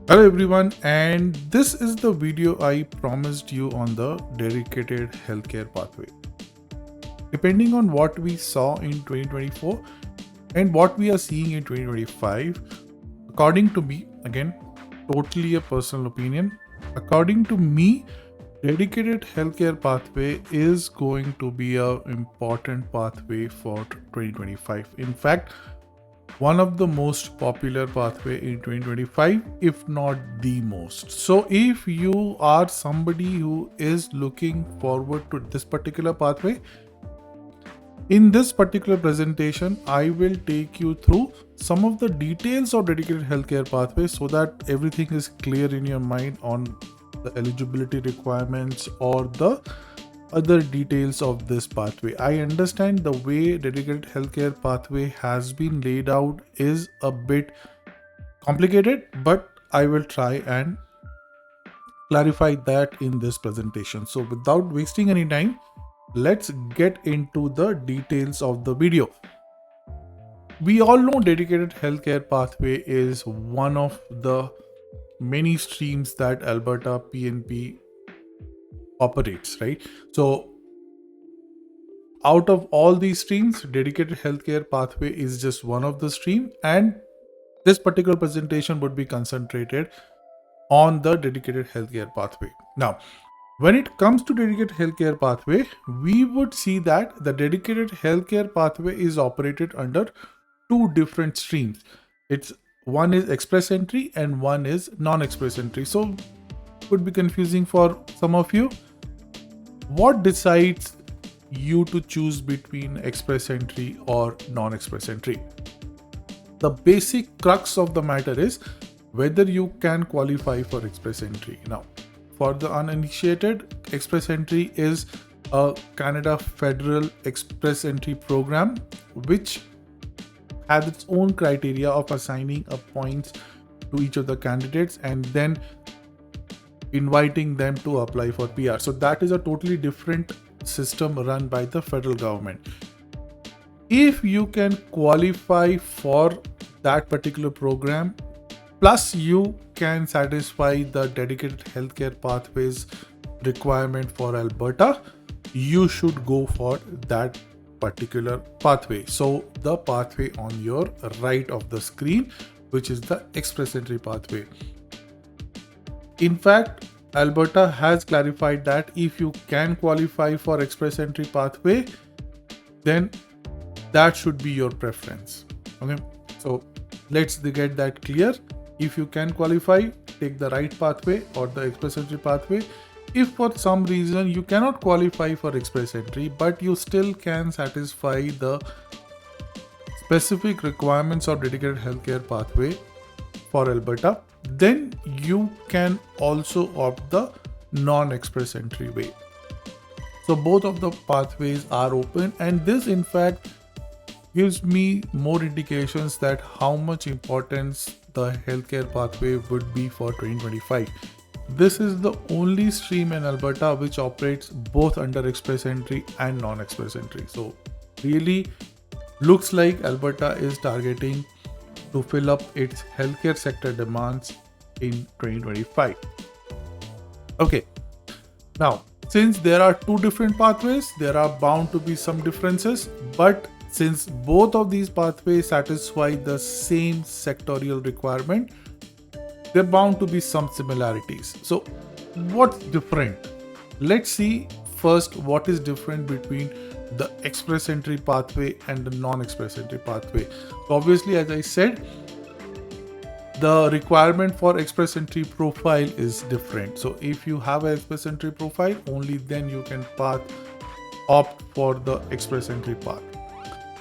Hello everyone, and this is the video I promised you on the dedicated healthcare pathway. Depending on what we saw in 2024 and what we are seeing in 2025, according to me, again, totally a personal opinion, according to me, dedicated healthcare pathway is going to be an important pathway for 2025. In fact, one of the most popular pathway in 2025, if not the most. So if you are somebody who is looking forward to this particular pathway, in this particular presentation, I will take you through some of the details of dedicated healthcare pathway so that everything is clear in your mind on the eligibility requirements or the other details of this pathway. I understand the way dedicated healthcare pathway has been laid out is a bit complicated, but I will try and clarify that in this presentation. So without wasting any time, let's get into the details of the video. We all know dedicated healthcare pathway is one of the many streams that Alberta PNP operates, right? So out of all these streams, dedicated healthcare pathway is just one of the stream, and this particular presentation would be concentrated on the dedicated healthcare pathway. Now, when it comes to dedicated healthcare pathway, we would see that the dedicated healthcare pathway is operated under two different streams. It's one is express entry and one is non-express entry. So it would be confusing for some of you. What decides you to choose between express entry or non-express entry? The basic crux of the matter is whether you can qualify for express entry. Now, for the uninitiated, express entry is a Canada federal express entry program which has its own criteria of assigning a points to each of the candidates and then inviting them to apply for PR. So that is a totally different system run by the federal government. If you can qualify for that particular program, plus you can satisfy the dedicated healthcare pathways requirement for Alberta, you should go for that particular pathway. So the pathway on your right of the screen, which is the express entry pathway. In fact, Alberta has clarified that if you can qualify for express entry pathway, then that should be your preference. Okay, so let's get that clear. If you can qualify, take the right pathway or the express entry pathway. If for some reason you cannot qualify for express entry, but you still can satisfy the specific requirements of dedicated healthcare pathway for Alberta, then you can also opt the non-express entry way. So both of the pathways are open, and this in fact gives me more indications that how much importance the healthcare pathway would be for 2025. This is the only stream in Alberta which operates both under express entry and non-express entry. So really looks like Alberta is targeting to fill up its healthcare sector demands in 2025. Okay, now since there are two different pathways, there are bound to be some differences, but since both of these pathways satisfy the same sectorial requirement, there are bound to be some similarities. So what's different? Let's see first what is different between the express entry pathway and the non-express entry pathway. So obviously, as I said, the requirement for express entry profile is different. So if you have an express entry profile, only then you can opt for the express entry path.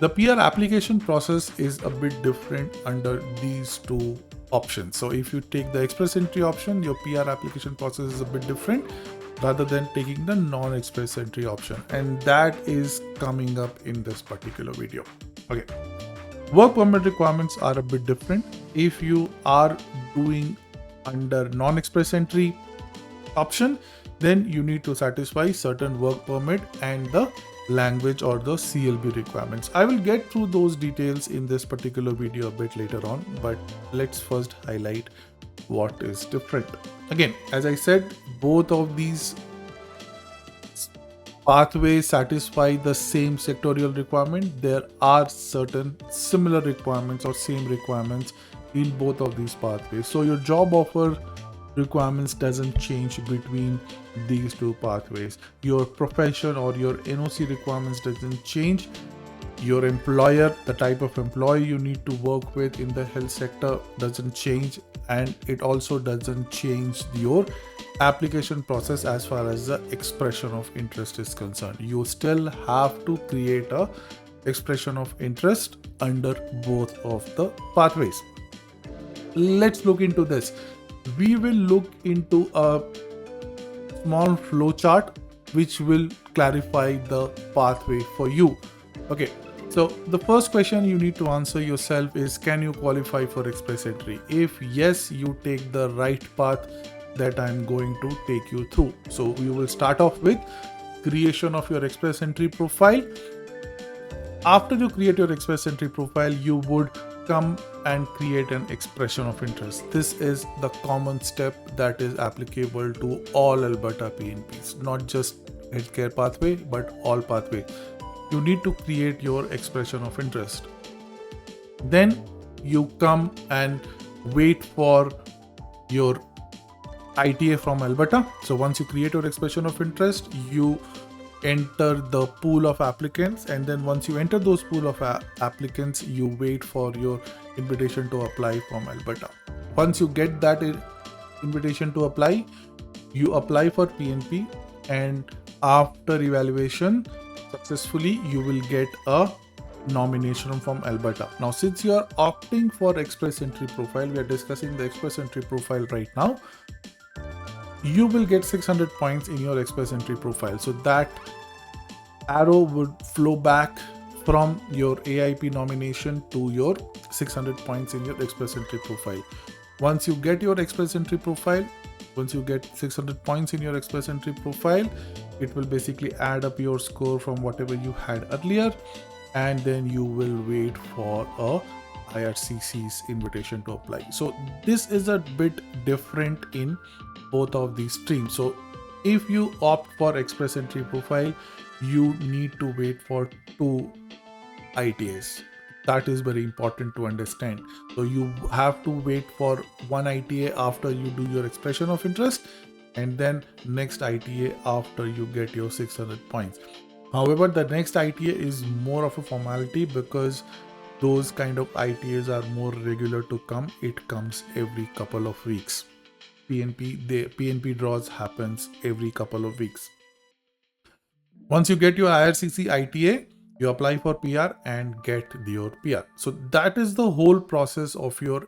The PR application process is a bit different under these two options. So if you take the express entry option, your PR application process is a bit different rather than taking the non-express entry option, and that is coming up in this particular video. Okay, work permit requirements are a bit different. If you are doing under non-express entry option, then you need to satisfy certain work permit and the language or the CLB requirements. I will get through those details in this particular video a bit later on, but let's first highlight what is different. Again, as I said, both of these pathways satisfy the same sectorial requirement. There are certain similar requirements or same requirements in both of these pathways. So your job offer requirements doesn't change between these two pathways. Your profession or your NOC requirements doesn't change. Your employer, the type of employee you need to work with in the health sector doesn't change, and it also doesn't change your application process as far as the expression of interest is concerned. You still have to create a expression of interest under both of the pathways. Let's look into this. We will look into a small flow chart which will clarify the pathway for you. Okay, so the first question you need to answer yourself is, can you qualify for express entry? If yes, you take the right path that I'm going to take you through. So we will start off with creation of your express entry profile. After you create your express entry profile, you would come and create an expression of interest. This is the common step that is applicable to all Alberta PNPs, not just healthcare pathway, but all pathways. You need to create your expression of interest. Then you come and wait for your ITA from Alberta. So once you create your expression of interest, you enter the pool of applicants, and then once you enter those pool of applicants, you wait for your invitation to apply from Alberta. Once you get that invitation to apply, you apply for PNP, and after evaluation successfully, you will get a nomination from Alberta. Now, since you are opting for express entry profile, we are discussing the express entry profile right now. You will get 600 points in your express entry profile. So that arrow would flow back from your Aaip nomination to your 600 points in your express entry profile. Once you get your express entry profile, once you get 600 points in your express entry profile, it will basically add up your score from whatever you had earlier, and then you will wait for a Ircc's invitation to apply. So this is a bit different in both of these streams. So if you opt for express entry profile, you need to wait for 2 ITAs. That is very important to understand. So you have to wait for 1 ITA after you do your expression of interest, and then next ITA after you get your 600 points. However, the next ITA is more of a formality because those kind of ITAs are more regular to come. It comes every couple of weeks. PNP draws happens every couple of weeks. Once you get your Ircc ITA, you apply for PR and get your PR. So that is the whole process of your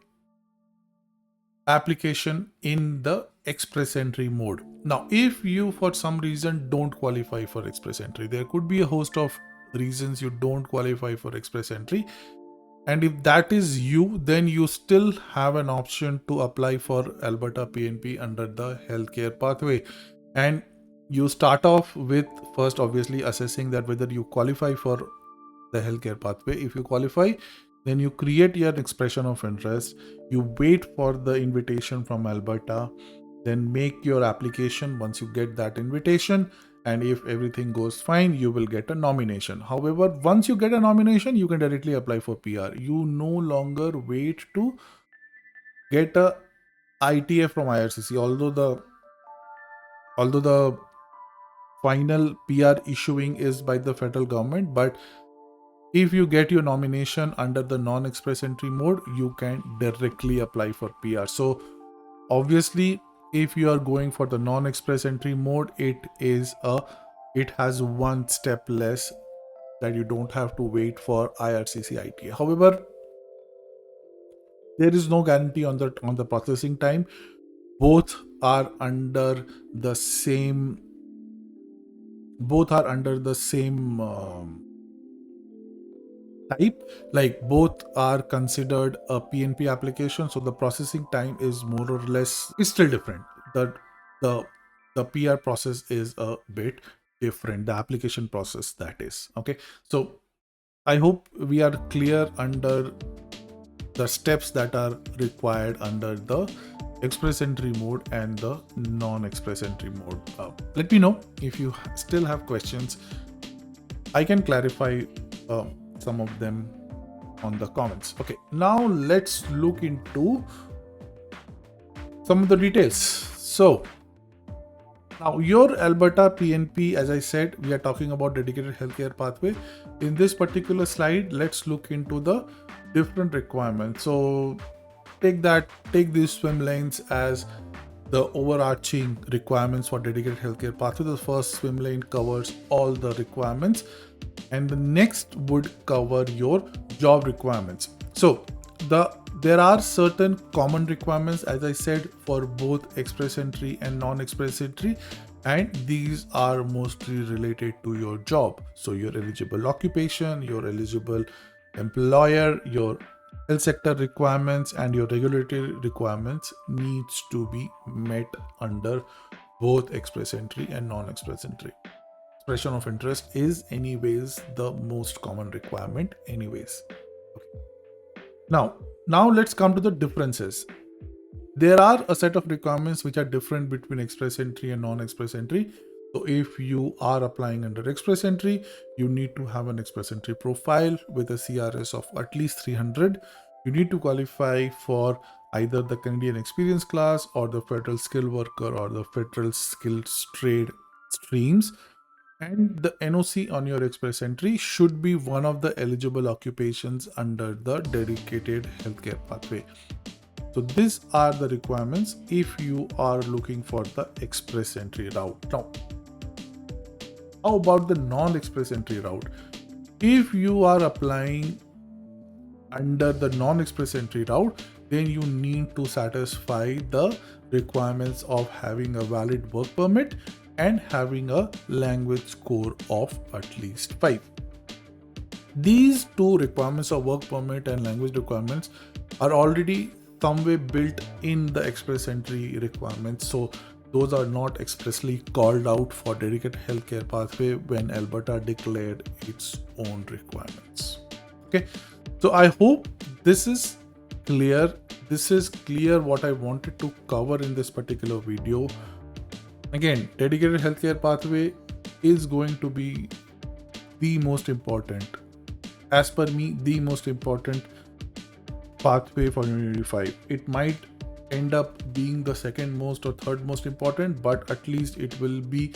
application in the express entry mode. Now, if you for some reason don't qualify for express entry, there could be a host of reasons you don't qualify for express entry. And if that is you, then you still have an option to apply for Alberta PNP under the healthcare pathway. And you start off with first obviously assessing that whether you qualify for the healthcare pathway. If you qualify, then you create your expression of interest. You wait for the invitation from Alberta, then make your application. Once you get that invitation, and if everything goes fine, you will get a nomination. However, once you get a nomination, you can directly apply for PR. You no longer wait to get a ITA from Ircc, although the final PR issuing is by the federal government, but if you get your nomination under the non-express entry mode, you can directly apply for PR. So obviously, if you are going for the non-express entry mode, it has one step less that you don't have to wait for Ircc ITA. However, there is no guarantee on the processing time. Both are under the same type, like both are considered a PNP application, so the processing time is more or less is still different. The PR process is a bit different, the application process, that is. Okay, so I hope we are clear under the steps that are required under the express entry mode and the non-express entry mode. Let me know if you still have questions. I can clarify some of them on the comments. Okay, now let's look into some of the details. So now your Alberta PNP, as I said, we are talking about dedicated healthcare pathway. In this particular slide, let's look into the different requirements. So take these swim lanes as the overarching requirements for dedicated healthcare pathway. The first swim lane covers all the requirements, and the next would cover your job requirements. So there are certain common requirements, as I said, for both express entry and non-express entry, and these are mostly related to your job. So your eligible occupation, your eligible employer, your health sector requirements, and your regulatory requirements needs to be met under both express entry and non-express entry. Expression of interest is anyways the most common requirement anyways. Okay. Now let's come to the differences. There are a set of requirements which are different between express entry and non-express entry. So if you are applying under express entry, you need to have an express entry profile with a CRS of at least 300. You need to qualify for either the Canadian experience class or the federal skilled worker or the federal skilled trade streams. And the NOC on your express entry should be one of the eligible occupations under the dedicated healthcare pathway. So these are the requirements if you are looking for the express entry route. Now, how about the non-express entry route? If you are applying under the non-express entry route, then you need to satisfy the requirements of having a valid work permit and having a language score of at least 5. These two requirements of work permit and language requirements are already somewhere built in the express entry requirements. So those are not expressly called out for dedicated healthcare pathway when Alberta declared its own requirements. Okay, so I hope this is clear. This is clear what I wanted to cover in this particular video. Again, dedicated healthcare pathway is going to be the most important, as per me, the most important pathway for 2025. It might end up being the second most or third most important, but at least it will be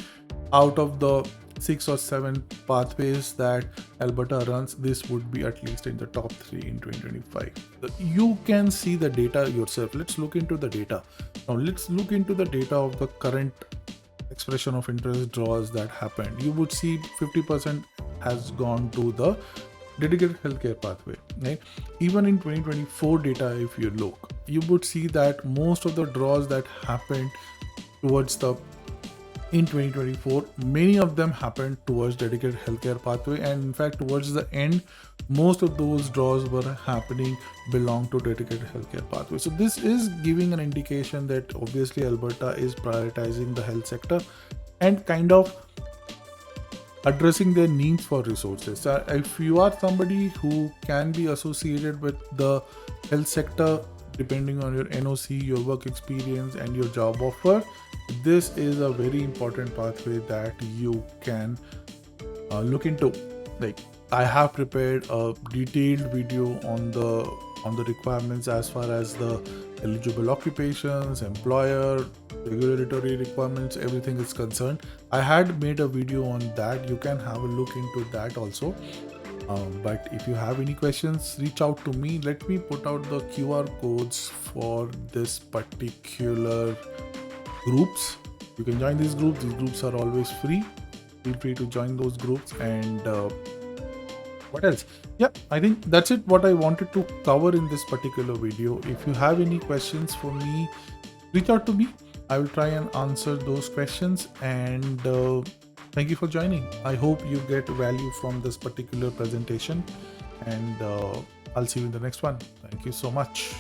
out of the 6 or 7 pathways that Alberta runs. This would be at least in the top 3 in 2025. You can see the data yourself. Let's look into the data. Now let's look into the data of the current expression of interest draws that happened. You would see 50% has gone to the dedicated healthcare pathway. Right? Even in 2024 data, if you look, you would see that most of the draws that happened towards the in 2024, many of them happened towards dedicated healthcare pathway, and in fact towards the end, most of those draws were happening belong to dedicated healthcare pathway. So this is giving an indication that obviously Alberta is prioritizing the health sector and kind of addressing their needs for resources. If you are somebody who can be associated with the health sector, depending on your NOC, your work experience and your job offer, this is a very important pathway that you can look into. Like, I have prepared a detailed video on the requirements as far as the eligible occupations, employer, regulatory requirements, everything is concerned. I had made a video on that. You can have a look into that also. But if you have any questions, reach out to me. Let me put out the QR codes for this particular groups. You can join these groups. These groups are always free. Feel free to join those groups. And what else? Yeah, I think that's it what I wanted to cover in this particular video. If you have any questions for me, reach out to me. I will try and answer those questions. And thank you for joining. I hope you get value from this particular presentation, and I'll see you in the next one. Thank you so much.